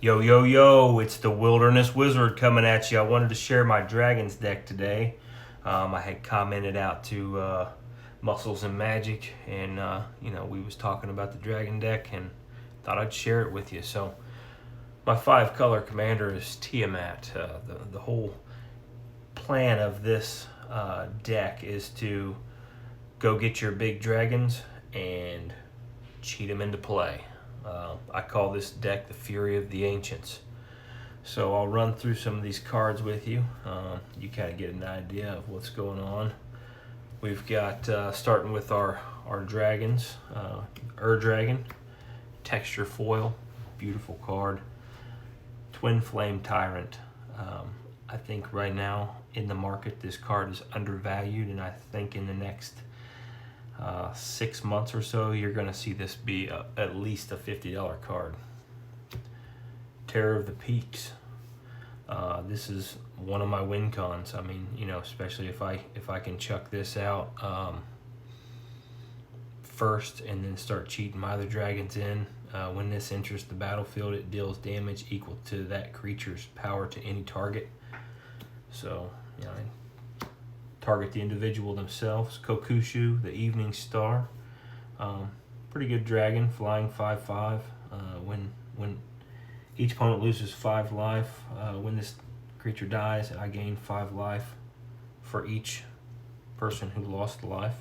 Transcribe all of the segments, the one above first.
Yo, yo, yo, it's the Wilderness Wizard coming at you. I wanted to share my Dragons deck today. I had commented out to Muscles and Magic, and we was talking about the Dragon deck, and thought I'd share it with you. So, my 5-color commander is Tiamat. The whole plan of this deck is to go get your big dragons and cheat them into play. I call this deck the Fury of the Ancients. So I'll run through some of these cards with you. You kind of get an idea of what's going on. We've got, starting with our dragons, Dragon, texture foil, beautiful card. Twin Flame Tyrant. I think right now in the market this card is undervalued, and I think in the next 6 months or so you're going to see this be at least a $50 card. Terror of the Peaks. This is one of my win cons. I mean, especially if I can chuck this out first and then start cheating my other dragons in. When this enters the battlefield, it deals damage equal to that creature's power to any target. So, target the individual themselves. Kokushu, the Evening Star. Pretty good dragon, flying 5/5. When each opponent loses 5 life, when this creature dies, I gain 5 life for each person who lost life.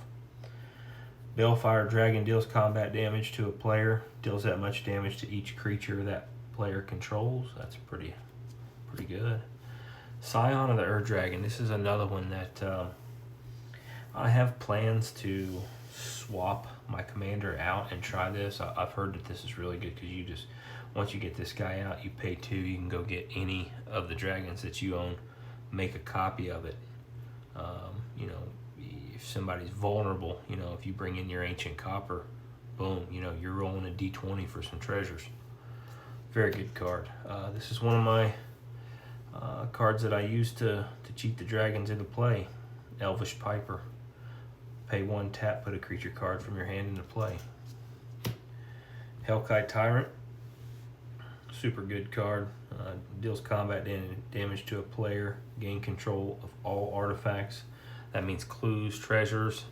Balefire Dragon deals combat damage to a player, deals that much damage to each creature that player controls. That's pretty good. Scion of the Dragon. This is another one that I have plans to swap my commander out and try this. I've heard that this is really good because once you get this guy out, you pay 2. You can go get any of the dragons that you own, make a copy of it. If somebody's vulnerable, if you bring in your Ancient Copper, boom, you're rolling a D20 for some treasures. Very good card. This is one of my cards that I use to cheat the dragons into play. Elvish Piper. Pay 1 tap, put a creature card from your hand into play. Hellkite Tyrant. Super good card. Deals combat damage to a player. Gain control of all artifacts. That means clues, treasures,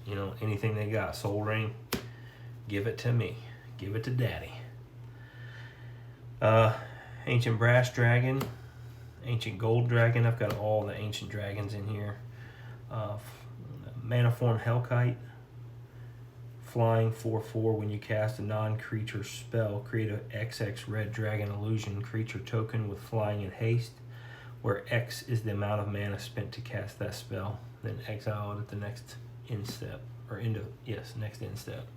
anything they got. Soul Ring. Give it to me. Give it to Daddy. Ancient Brass Dragon. Ancient Gold Dragon. I've got all the ancient dragons in here. Maniform Hellkite. Flying 4/4. When you cast a non-creature spell, create a XX red dragon illusion creature token with flying and haste, where X is the amount of mana spent to cast that spell. Then exile it at the next end step. Next end step.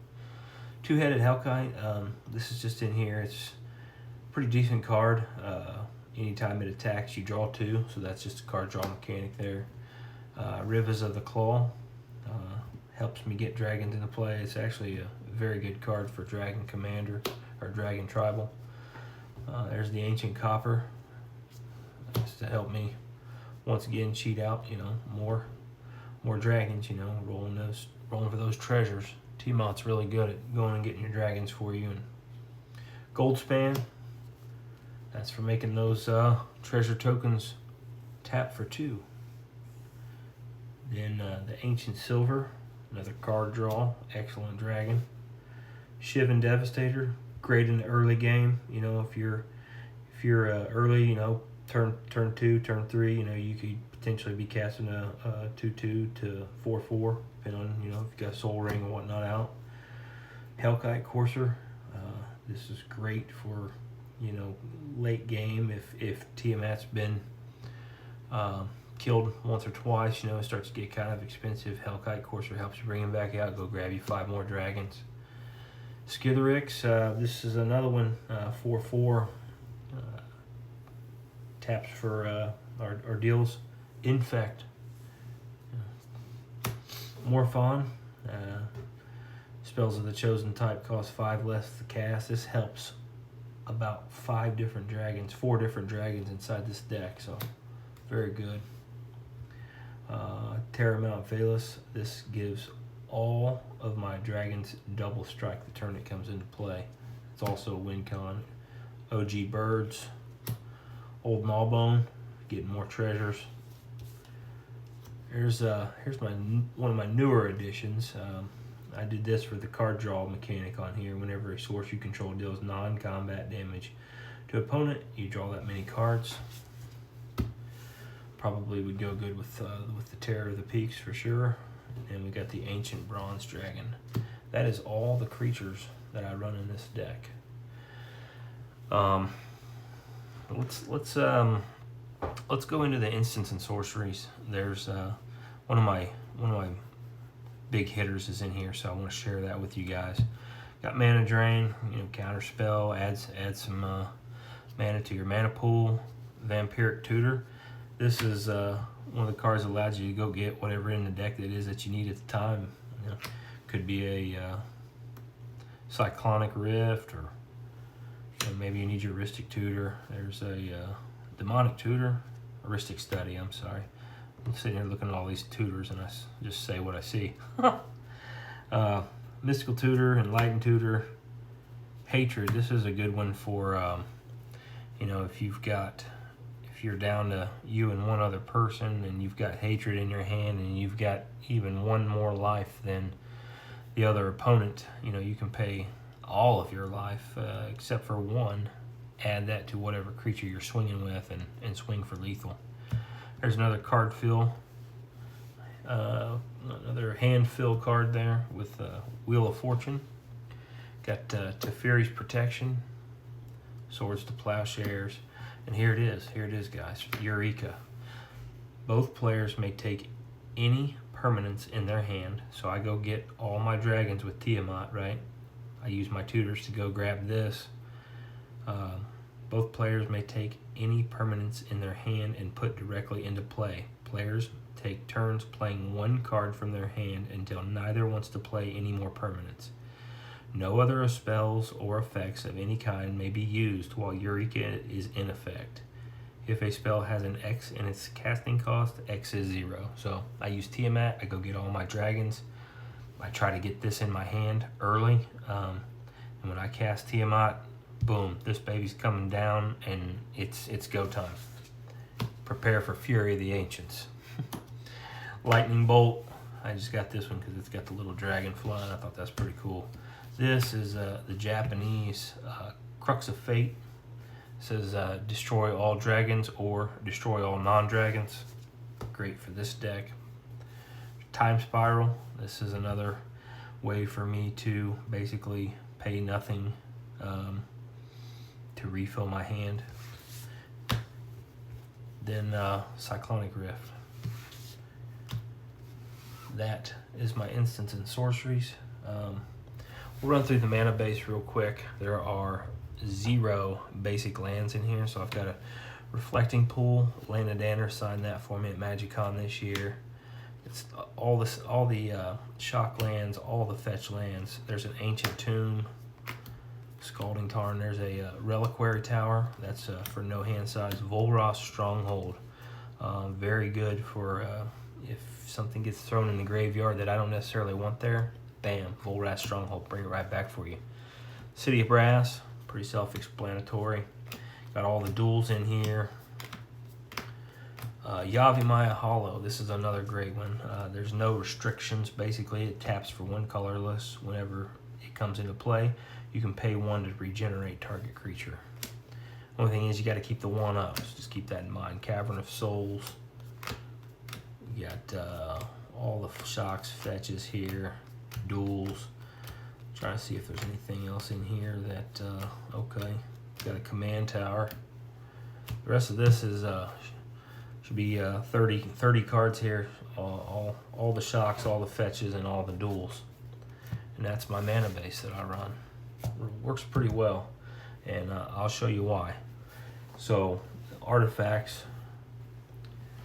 Two-headed Hellkite. This is just in here. It's a pretty decent card. Anytime it attacks, you draw 2, so that's just a card draw mechanic there. Rivers of the Claw helps me get dragons into play. It's actually a very good card for Dragon Commander or Dragon Tribal. There's the Ancient Copper. Just to help me once again cheat out, more dragons, rolling for those treasures. Tiamat's really good at going and getting your dragons for you. And Goldspan. That's for making those treasure tokens tap for 2. Then the Ancient Silver, another card draw, excellent dragon. Shivan Devastator, great in the early game. If you're early, turn 2, turn 3, you could potentially be casting a 2/2 to 4/4, depending on if you've got Soul Ring or whatnot out. Hellkite Courser, this is great for late game. If Tiamat's been killed once or twice, it starts to get kind of expensive. Hellkite Courser helps you bring him back out, go grab you 5 more dragons. Skitherix, this is another one, 4/4, taps for or deals Infect. Morphon, spells of the chosen type cost 5 less to cast. This helps about 4 different dragons inside this deck, so very good. Terramount Valus, this gives all of my dragons double strike the turn it comes into play. It's also a win con. OG Birds, Old Gnawbone, getting more treasures. Here's one of my newer additions. I did this for the card draw mechanic on here. Whenever a source you control deals non-combat damage to opponent, you draw that many cards. Probably would go good with the Terror of the Peaks for sure. And we got the Ancient Bronze Dragon. That is all the creatures that I run in this deck. Let's go into the instants and sorceries. There's one of my big hitters is in here, so I want to share that with you guys. Got Mana Drain, counter spell, adds some mana to your mana pool. Vampiric Tutor. This is one of the cards that allows you to go get whatever in the deck that is that you need at the time. Could be a Cyclonic Rift, or maybe you need your Aristic Tutor. There's a Demonic Tutor, Aristic Study, I'm sorry. I'm sitting here looking at all these tutors and I just say what I see. Mystical Tutor, Enlightened Tutor, Hatred. This is a good one for, if you're down to you and one other person and you've got hatred in your hand and you've got even one more life than the other opponent, you can pay all of your life except for one, add that to whatever creature you're swinging with and swing for lethal. There's another card fill, another hand fill card there with Wheel of Fortune. Got Teferi's Protection, Swords to Plowshares, and here it is guys, Eureka. Both players may take any permanents in their hand, so I go get all my dragons with Tiamat, right? I use my tutors to go grab this. Both players may take any permanents in their hand and put directly into play. Players take turns playing one card from their hand until neither wants to play any more permanents. No other spells or effects of any kind may be used while Eureka is in effect. If a spell has an X in its casting cost, X is 0. So I use Tiamat, I go get all my dragons. I try to get this in my hand early. And when I cast Tiamat, boom, this baby's coming down and it's go time. Prepare for Fury of the Ancients. Lightning Bolt. I just got this one because it's got the little dragon flying. I thought that's pretty cool. This is the Japanese Crux of Fate. It says destroy all dragons or destroy all non-dragons. Great for this deck. Time Spiral. This is another way for me to basically pay nothing to refill my hand. Then Cyclonic Rift. That is my instants and sorceries. We'll run through the mana base real quick. There are 0 basic lands in here, so I've got a Reflecting Pool. Lana Danner signed that for me at MagicCon this year. It's all the shock lands, all the fetch lands. There's an Ancient Tomb, Scalding Tarn. There's a Reliquary Tower. That's for no hand size. Volros Stronghold. Very good for if something gets thrown in the graveyard that I don't necessarily want there. Bam, Volras Stronghold, bring it right back for you. City of Brass, pretty self-explanatory. Got all the duels in here. Yavimaya Hollow, this is another great one. There's no restrictions. Basically, it taps for 1 colorless. Whenever it comes into play, you can pay 1 to regenerate target creature. Only thing is you got to keep the 1 up, so just keep that in mind. Cavern of Souls. You got all the shocks, fetches here, duels. Trying to see if there's anything else in here that, okay. Got a command tower. The rest of this is should be 30 cards here. All the shocks, all the fetches, and all the duels. And that's my mana base that I run. It works pretty well, and I'll show you why. So artifacts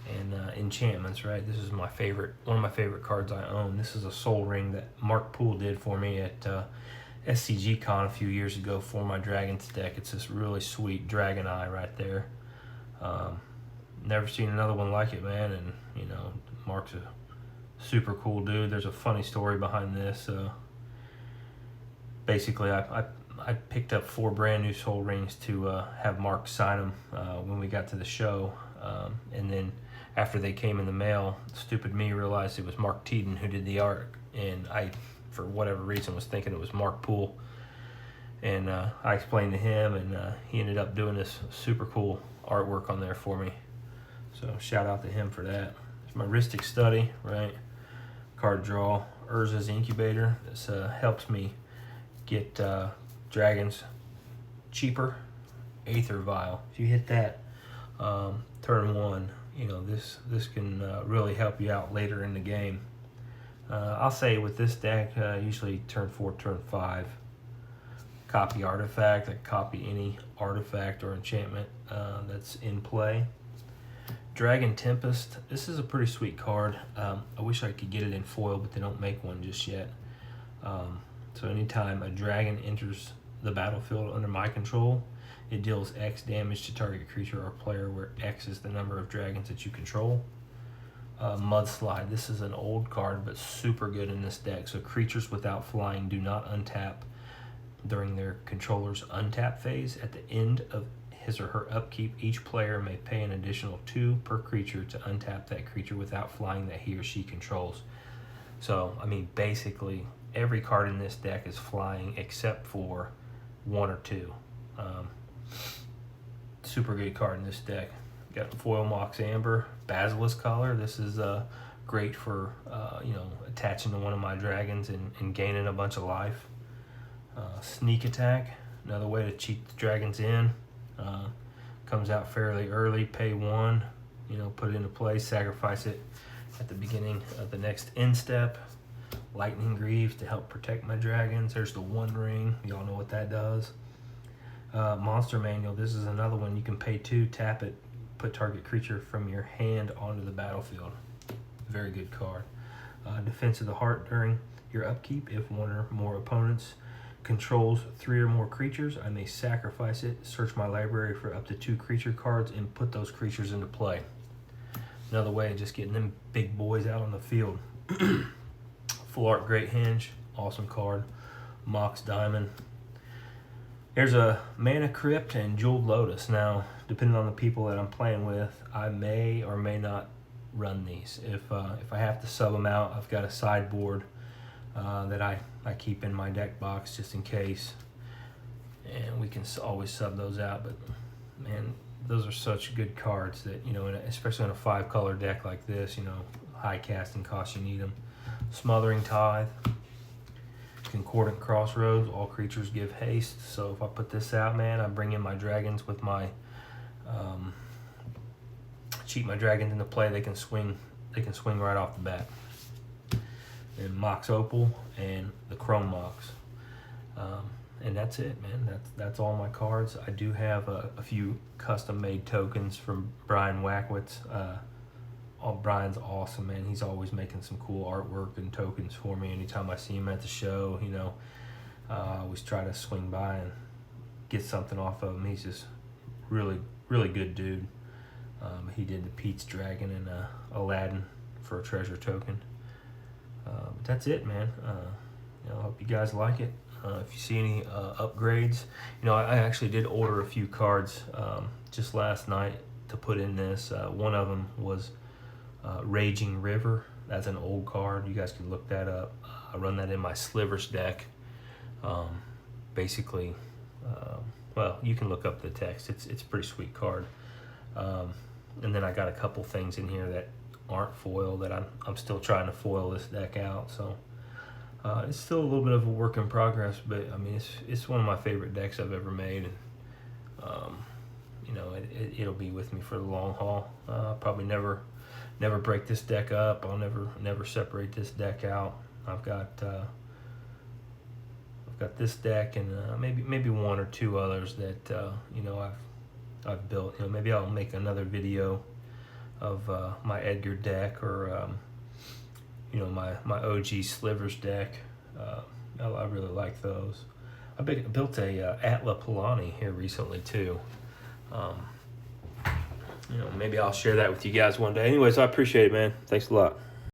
and enchantments, right? This is my favorite, one of my favorite cards I own. This is a Soul Ring that Mark Poole did for me at SCG Con a few years ago for my Dragons deck. It's this really sweet Dragon Eye right there. Never seen another one like it, man. And Mark's a super cool dude. There's a funny story behind this. Basically, I I picked up 4 brand new Soul Rings to have Mark sign them when we got to the show. And then after they came in the mail, stupid me realized it was Mark Teeden who did the art. And I, for whatever reason, was thinking it was Mark Poole. And I explained to him, and he ended up doing this super cool artwork on there for me. So shout out to him for that. It's my Ristic Study, right? Card draw. Urza's Incubator. This helps me get dragons cheaper. Aether Vial. If you hit that turn 1, you know, this can really help you out later in the game. I'll say with this deck, usually turn 4, turn 5. Copy artifact. I copy any artifact or enchantment that's in play. Dragon Tempest. This is a pretty sweet card. I wish I could get it in foil, but they don't make one just yet. So anytime a dragon enters the battlefield under my control, it deals X damage to target creature or player, where X is the number of dragons that you control. Mudslide. This is an old card, but super good in this deck. So creatures without flying do not untap during their controller's untap phase. At the end of his or her upkeep, each player may pay an additional 2 per creature to untap that creature without flying that he or she controls. So, I mean, basically, every card in this deck is flying except for 1 or 2. Super good card in this deck. Got Foil Mox Amber, Basilisk Collar. This is great for, you know, attaching to one of my dragons and gaining a bunch of life. Sneak Attack, another way to cheat the dragons in. Comes out fairly early, pay 1, you know, put it into play, sacrifice it at the beginning of the next end step. Lightning Greaves to help protect my dragons. There's the One Ring, y'all know what that does. Monster Manual, this is another one. You can pay 2, tap it, put target creature from your hand onto the battlefield. Very good card. Defense of the Heart, during your upkeep, if one or more opponents controls 3 or more creatures, I may sacrifice it, search my library for up to 2 creature cards, and put those creatures into play. Another way of just getting them big boys out on the field. Full Art Great Henge, awesome card. Mox Diamond. There's a Mana Crypt and Jeweled Lotus. Now, depending on the people that I'm playing with, I may or may not run these. If I have to sub them out, I've got a sideboard that I keep in my deck box just in case, and we can always sub those out. But man, those are such good cards that, you know, especially in a 5-color deck like this, you know, high casting cost, you need them. Smothering Tithe, Concordant Crossroads, all creatures give haste. So if I put this out, man, I bring in my dragons with my cheat my dragons into play. They can swing right off the bat. And Mox Opal and the Chrome Mox. And that's it, man. That's all my cards. I do have a few custom-made tokens from Brian Wackwitz. Brian's awesome, man. He's always making some cool artwork and tokens for me. Anytime I see him at the show, you know, I always try to swing by and get something off of him. He's just really, really good dude. He did the Pete's Dragon and Aladdin for a treasure token. But that's it, man. You know, I hope you guys like it. If you see any upgrades, you know, I actually did order a few cards just last night to put in this. One of them was Raging River. That's an old card. You guys can look that up. I run that in my Slivers deck. Basically, well, you can look up the text. It's a pretty sweet card. And then I got a couple things in here that aren't foil that I'm still trying to foil this deck out. So it's still a little bit of a work in progress, but I mean, it's one of my favorite decks I've ever made, and you know, it'll be with me for the long haul. Probably never break this deck up. I'll never separate this deck out. I've got this deck and maybe 1 or 2 others that you know, I've built. You know, maybe I'll make another video of my Edgar deck, or you know, my OG Slivers deck. I really like those. I built a Atla Palani here recently too. You know, maybe I'll share that with you guys one day. Anyways, I appreciate it, man. Thanks a lot.